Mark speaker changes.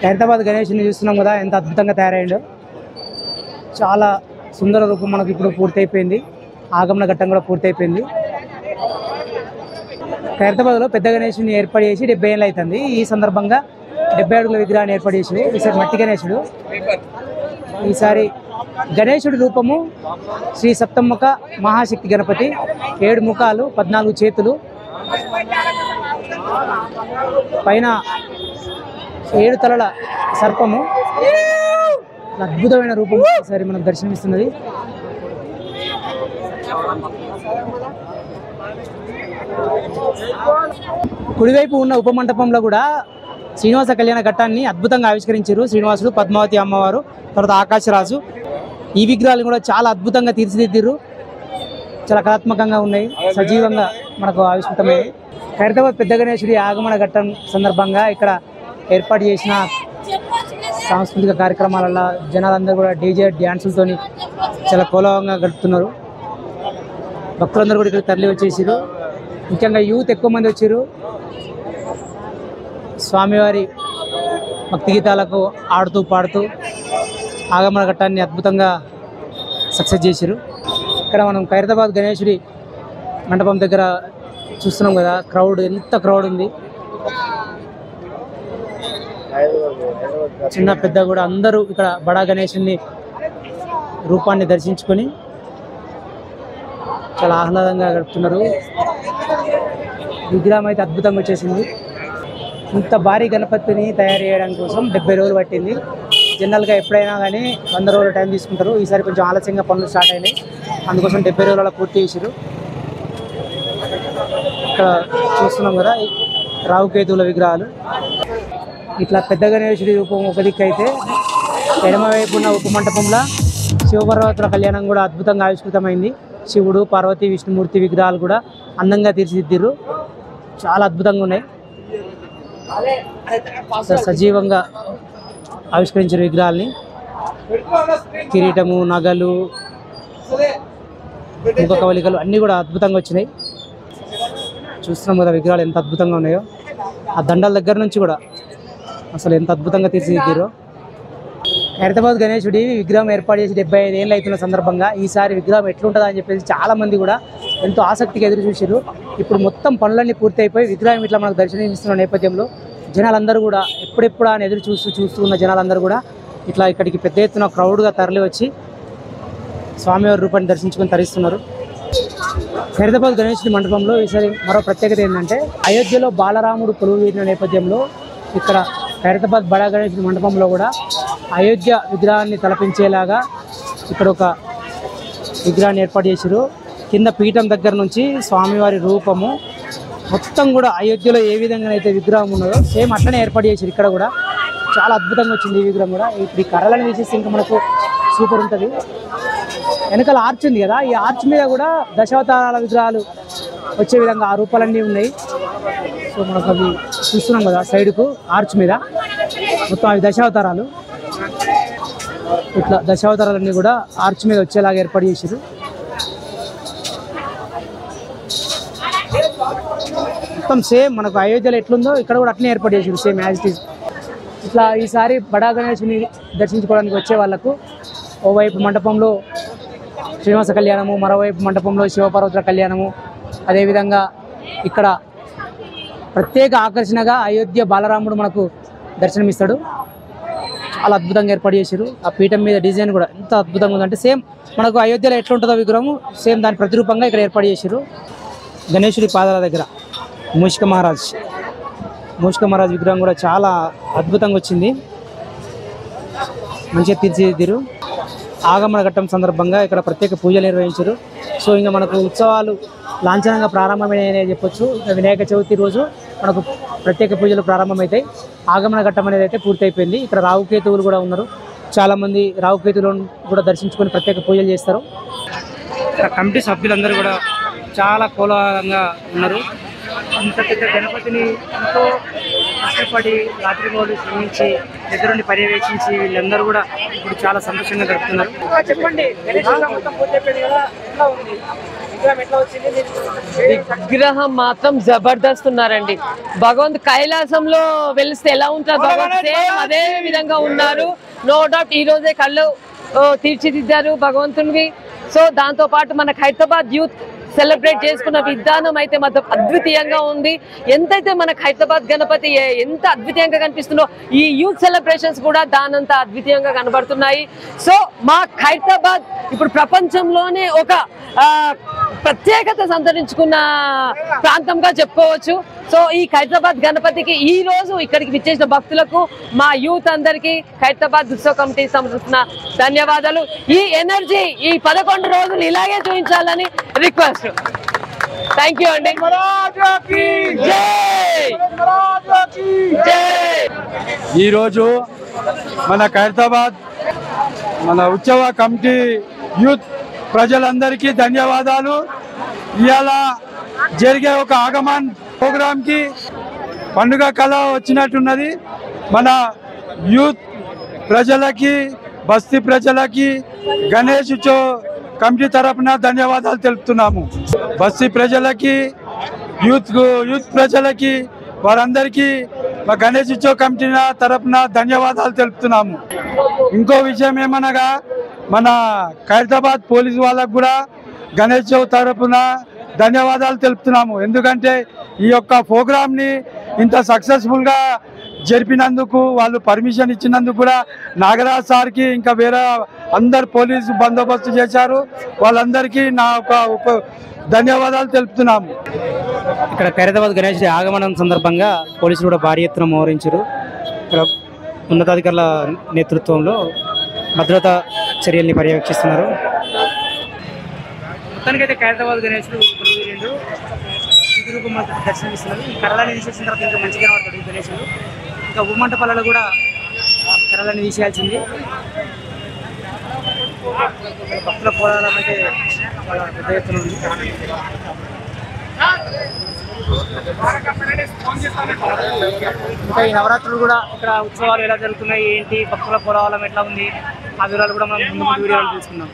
Speaker 1: హైదరాబాద్ గణేష్ని చూస్తున్నాం కదా, ఎంత అద్భుతంగా తయారయ్యాడో. చాలా సుందర రూపం మనకు ఇప్పుడు పూర్తయిపోయింది. ఆగమన ఘట్టం కూడా పూర్తయిపోయింది. హైదరాబాద్లో పెద్ద గణేష్ని ఏర్పాటు చేసి 70 ఏళ్ళు అవుతుంది. ఈ సందర్భంగా 70 అడుగుల విగ్రహాన్ని ఏర్పాటు చేసి ఈసారి మట్టి గణేశుడు. ఈసారి గణేశుడి రూపము శ్రీ సప్తముఖ మహాశక్తి గణపతి, 7 ముఖాలు, 14 చేతులు, పైన 7 తలల సర్పము. అద్భుతమైన రూపం ఈసారి మనకు దర్శనమిస్తున్నది. కుడివైపు ఉన్న ఉపమంటపంలో కూడా శ్రీనివాస కళ్యాణ ఘట్టాన్ని అద్భుతంగా ఆవిష్కరించారు. శ్రీనివాసుడు, పద్మావతి అమ్మవారు, తర్వాత ఆకాశరాజు. ఈ విగ్రహాలు కూడా చాలా అద్భుతంగా తీర్చిదిద్దారు. చాలా కళాత్మకంగా ఉన్నాయి, సజీవంగా మనకు ఆవిష్కృతమయ్యాయి. హైదరాబాద్ పెద్ద గణేశుడి ఆగమన ఘట్టం సందర్భంగా ఇక్కడ ఏర్పాటు చేసిన సాంస్కృతిక కార్యక్రమాలలో జనాలందరూ కూడా డీజే డ్యాన్సులతో చాలా కోలాహలంగా గడుపుతున్నారు. భక్తులందరూ కూడా ఇక్కడ తరలి వచ్చేసారు. ముఖ్యంగా యూత్ ఎక్కువ మంది వచ్చారు. స్వామివారి భక్తి గీతాలకు ఆడుతూ పాడుతూ ఆగమన ఘట్టాన్ని అద్భుతంగా సక్సెస్ చేశారు. ఇక్కడ మనం ఖైరతాబాద్ గణేశుడి మండపం దగ్గర చూస్తున్నాం కదా, క్రౌడ్, ఎంత క్రౌడ్ ఉంది. చిన్న పెద్ద కూడా అందరూ ఇక్కడ బడా గణేశుని రూపాన్ని దర్శించుకొని చాలా ఆహ్లాదంగా గడుపుతున్నారు. విగ్రహం అయితే అద్భుతంగా వచ్చేసింది. ఇంత భారీ గణపతిని తయారు చేయడం కోసం 70 రోజులు పట్టింది. జనరల్గా ఎప్పుడైనా కానీ 100 రోజుల టైం తీసుకుంటారు. ఈసారి కొంచెం ఆలస్యంగా పనులు స్టార్ట్ అయినాయి, అందుకోసం 70 రోజుల పూర్తి చేశారు. ఇక్కడ చూస్తున్నాం కదా రావుకేతువుల విగ్రహాలు. ఇట్లా పెద్ద గణేశుడి రూపం ఒక దిక్కు అయితే, ఎడమవైపు ఉన్న ఉపమంటపంలో శివపార్వతుల కళ్యాణం కూడా అద్భుతంగా ఆవిష్కృతమైంది. శివుడు, పార్వతి, విష్ణుమూర్తి విగ్రహాలు కూడా అందంగా తీర్చిదిద్దారు. చాలా అద్భుతంగా ఉన్నాయి, సజీవంగా ఆవిష్కరించిన విగ్రహాలని. కిరీటము, నగలు, ముఖ కవలికలు అన్నీ కూడా అద్భుతంగా వచ్చినాయి. చూస్తున్నాం కదా విగ్రహాలు ఎంత అద్భుతంగా ఉన్నాయో. ఆ దండాల దగ్గర నుంచి కూడా అసలు ఎంత అద్భుతంగా తీర్చిదిద్దారో. హైదరాబాద్ గణేశుడి విగ్రహం ఏర్పాటు చేసి 75 ఏళ్ళు అవుతున్న సందర్భంగా ఈసారి విగ్రహం ఎట్లుంటుందా అని చెప్పేసి చాలామంది కూడా ఎంతో ఆసక్తిగా ఎదురు చూశారు. ఇప్పుడు మొత్తం పనులన్నీ పూర్తి అయిపోయి విగ్రహం ఇట్లా మనకు దర్శనమిస్తున్న నేపథ్యంలో జనాలందరూ కూడా ఎప్పుడెప్పుడు అని ఎదురు చూస్తూ ఉన్న జనాలందరూ కూడా ఇట్లా ఇక్కడికి పెద్ద ఎత్తున క్రౌడ్గా తరలి వచ్చి స్వామివారి రూపాన్ని దర్శించుకొని తరిస్తున్నారు. హైదరాబాద్ గణేశుడి మండపంలో ఈసారి మరో ప్రత్యేకత ఏంటంటే, అయోధ్యలో బాలరాముడు కొలువు తీరిన నేపథ్యంలో ఇక్కడ హైదరాబాద్ బడా గణేశుడి మండపంలో కూడా అయోధ్య విగ్రహాన్ని తలపించేలాగా ఇక్కడ ఒక విగ్రహాన్ని ఏర్పాటు చేశారు. కింద పీఠం దగ్గర నుంచి స్వామివారి రూపము మొత్తం కూడా అయోధ్యలో ఏ విధంగా అయితే విగ్రహం ఉన్నదో సేమ్ అట్లనే ఏర్పాటు చేశారు. ఇక్కడ కూడా చాలా అద్భుతంగా వచ్చింది ఈ విగ్రహం కూడా. ఇప్పుడు ఈ కర్రలను వేసేసి ఇంకా మనకు సూపర్ ఉంటుంది. వెనకాల ఆర్చ్ ఉంది కదా, ఈ ఆర్చ్ మీద కూడా దశావతారాల విగ్రహాలు వచ్చే విధంగా ఆ రూపాలన్నీ ఉన్నాయి. సో మనకు అవి చూస్తున్నాం కదా సైడ్కు ఆర్చ్ మీద మొత్తం అవి దశావతారాలు. ఇట్లా దశావతారాలన్నీ కూడా ఆర్చ్ మీద వచ్చేలాగా ఏర్పాటు చేశారు. మొత్తం సేమ్ మనకు అయోధ్యలో ఎట్లుందో ఇక్కడ కూడా అట్లనే ఏర్పాటు చేశారు, సేమ్ యాజ్ ఇట్ ఈజ్. ఇట్లా ఈసారి బడా గణేశుని దర్శించుకోవడానికి వచ్చే వాళ్ళకు ఓవైపు మండపంలో శ్రీనివాస కళ్యాణము, మరోవైపు మండపంలో శివపార్వతుల కళ్యాణము, అదేవిధంగా ఇక్కడ ప్రత్యేక ఆకర్షణగా అయోధ్య బాలరాముడు మనకు దర్శనమిస్తాడు. చాలా అద్భుతంగా ఏర్పాటు చేశారు. ఆ పీఠం మీద డిజైన్ కూడా ఎంత అద్భుతంగా ఉందంటే సేమ్ మనకు అయోధ్యలో ఎట్లుంటుందో విగ్రహం సేమ్ దాని ప్రతిరూపంగా ఇక్కడ ఏర్పాటు చేశారు. గణేశుడి పాదాల దగ్గర మూషిక మహారాజ్ విగ్రహం కూడా చాలా అద్భుతంగా వచ్చింది, మంచిగా తీర్చిదిద్దారు. ఆగమన ఘట్టం సందర్భంగా ఇక్కడ ప్రత్యేక పూజలు నిర్వహించారు. సో ఇంకా మనకు ఉత్సవాలు లాంఛనంగా ప్రారంభమైనాయని చెప్పొచ్చు. వినాయక చవితి రోజు మనకు ప్రత్యేక పూజలు ప్రారంభమవుతాయి. ఆగమన ఘట్టం అనేది అయితే పూర్తయిపోయింది. ఇక్కడ రావుకేతువులు కూడా ఉన్నారు. చాలామంది రావుకేతువులను కూడా దర్శించుకొని ప్రత్యేక పూజలు చేస్తారు. ఇక్కడ కమిటీ సభ్యులందరూ కూడా చాలా కోలాహలంగా ఉన్నారు. ఇంత పెద్ద గణపతిని ఎంతో కష్టపడి రాత్రిగోలు శ్రమించి దగ్గరుండి పర్యవేక్షించి వీళ్ళందరూ కూడా ఇప్పుడు చాలా సంతోషంగా గడుపుతున్నారు. చెప్పండి,
Speaker 2: విగ్రహం మాత్రం జబర్దస్త్ ఉన్నారండి. భగవంత్ కైలాసంలో వెలిస్తే ఎలా ఉంటారు భగవంత్ సేమ్ అదే విధంగా ఉన్నారు. నో డౌట్ ఈ రోజే కళ్ళు తీర్చిదిద్దారు భగవంతునివి. సో దాంతో పాటు మనకు హైదరాబాద్ యూత్ సెలబ్రేట్ చేసుకున్న విధానం అయితే మాత్రం అద్వితీయంగా ఉంది. ఎంతైతే మనకు హైదరాబాద్ గణపతి ఎంత అద్వితీయంగా కనిపిస్తుందో ఈ యూత్ సెలబ్రేషన్స్ కూడా దానంత అద్వితీయంగా కనబడుతున్నాయి. సో మా హైదరాబాద్ ఇప్పుడు ప్రపంచంలోనే ఒక ప్రత్యేకత సంతరించుకున్న ప్రాంతంగా చెప్పుకోవచ్చు. సో ఈ హైదరాబాద్ గణపతికి ఈ రోజు ఇక్కడికి విచ్చేసిన భక్తులకు మా యూత్ అందరికీ హైదరాబాద్ ఉత్సవ కమిటీ సంబంధించిన ధన్యవాదాలు. ఈ ఎనర్జీ ఈ 11 రోజులు ఇలాగే చూపించాలని రిక్వెస్ట్. థ్యాంక్ యూ అండి.
Speaker 3: ఈరోజు మన హైదరాబాద్ మన ఉత్సవ కమిటీ యూత్ ప్రజలందరికీ ధన్యవాదాలు. ఇవాళ జరిగే ఒక ఆగమన్ ప్రోగ్రాంకి పండుగ కళ వచ్చినట్టున్నది. మన యూత్ ప్రజలకి బస్తీ ప్రజలకి గణేష్ ఉత్సవ కమిటీ తరఫున ధన్యవాదాలు తెలుపుతున్నాము. బస్తీ ప్రజలకి యూత్ ప్రజలకి వారందరికీ మా గణేష్ ఉత్సవ కమిటీ తరఫున ధన్యవాదాలు తెలుపుతున్నాము. ఇంకో విషయం ఏమనగా మన ఖైరతాబాద్ పోలీసు వాళ్ళకు కూడా గణేష్ ఉత్సవ తరఫున ధన్యవాదాలు తెలుపుతున్నాము. ఎందుకంటే ఈ యొక్క ప్రోగ్రామ్ని ఇంత సక్సెస్ఫుల్గా జరిపినందుకు వాళ్ళు పర్మిషన్ ఇచ్చినందుకు కూడా నాగరాజ్ సార్కి ఇంకా వేరే అందరు పోలీసు బందోబస్తు చేశారు. వాళ్ళందరికీ నా ఒక ధన్యవాదాలు తెలుపుతున్నాము.
Speaker 1: ఇక్కడ ఖైరతాబాద్ గణేష్ ఆగమనం సందర్భంగా పోలీసులు కూడా భారీ ఎత్తున మోహరించారు. ఇక్కడ ఉన్నతాధికారుల నేతృత్వంలో భద్రతా చర్యల్ని పర్యవేక్షిస్తున్నారు. మొత్తానికైతే ఖైరతాబాద్ గణేష్లు దర్శనమిస్తున్నారు. ఈ కర్రలని తీసేసిన తర్వాత ఇంకా మంచిగా పడుతుంది గణేశులు. ఇంకా ఉమ్మంటపల్లలో కూడా కర్రలని తీసేయాల్సింది. భక్తుల పోరాటం అయితే చాలా పెద్ద ఎత్తున ఉంది. ఇంకా ఈ నవరాత్రులు కూడా ఇక్కడ ఉత్సవాలు ఎలా జరుగుతున్నాయి ఏంటి, భక్తుల పోరాటం ఎట్లా ఉంది, ఆ వివరాలు కూడా మనం ముందు వీడియోలో తెలుసుకుందాం.